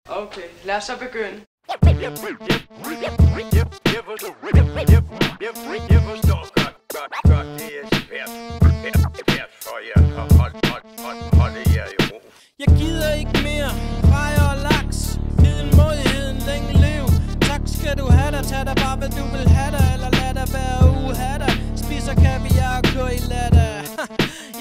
Okay, lad os så begynde. Jeg forstår godt, det er svært for jer at holde jer i ro. Jeg gider ikke mere rejer og laks. Middelmådigheden, længe lev. Tak skal du have dig, tag dig bare hvad du vil have dig. Eller lad dig være uhatter. Spiser kaviar og kører i latter.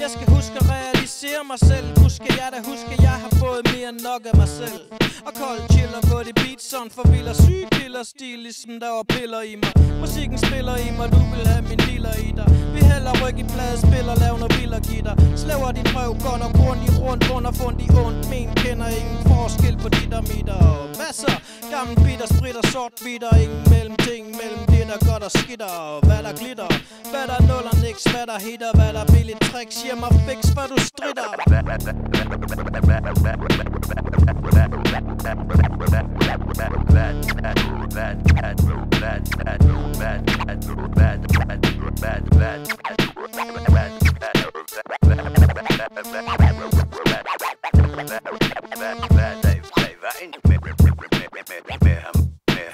Jeg skal huske at realisere mig selv. Husker jeg da, husker jeg har fået mere end nok af mig selv. Og kold chiller på det beat, sådan forvilder sygekiller stil, ligesom der var piller i mig. Musikken spiller i mig, du vil have min dealer i dig. Vi hælder ryg i pladespiller, lav noget vild og gitter. Slæver din røv godt og grundigt rundt, underfund i ondt. Men kender ingen forskel på dit og mit. Og hvad så? Gammel bitter, sprit og sort bitter. Ingen mellemting mellem det der godt og skitter. Og hvad der glitter, hvad der nuller niks, hvad der hitter, hvad der billigt tricks. Giver mig fix, hvad du stritter.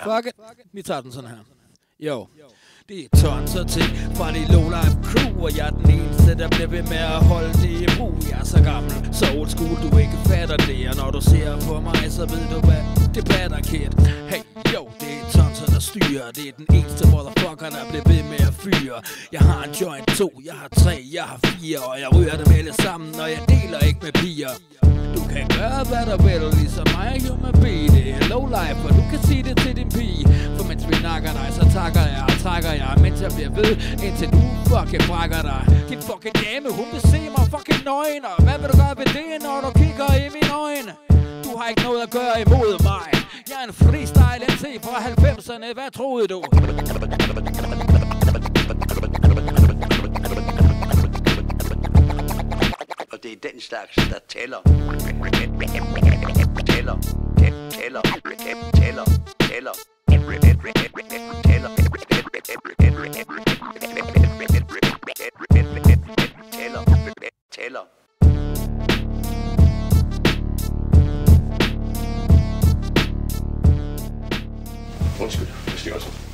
Fuck it. Vi tager den sådan her. Jo. Det er tonser til fra det lowlife crew, og jeg er den eneste, der bliver ved med at holde det i brug. Jeg er så gammel, så old school, du ikke fatter det. Og når du ser på mig, så ved du hvad det batter, kid. Hey, jo, det er tonser, der styrer. Det er den eneste motherfucker, der bliver ved med at fyre. Jeg har en joint 2, jeg har 3, jeg har 4, og jeg ryger dem alle sammen, og jeg deler ikke med piger. Du kan gøre hvad du vil, ligesom mig og Human B. Det er lowlife, og du kan sige det til din pige. For mens vi nakker dig, så takker jeg og trækker jeg, mens jeg bliver ved, indtil du fucking brækker dig. Din fucking dame, hun vil se mig fucking nøgen. Og hvad vil du gøre ved det, når du kigger i mine øjne? Du har ikke noget at gøre imod mig. Jeg er en freestyle MC fra 90'erne, hvad troede du? Det er den slags, der tæller. Tæller. Undskyld, forstyrrelsen.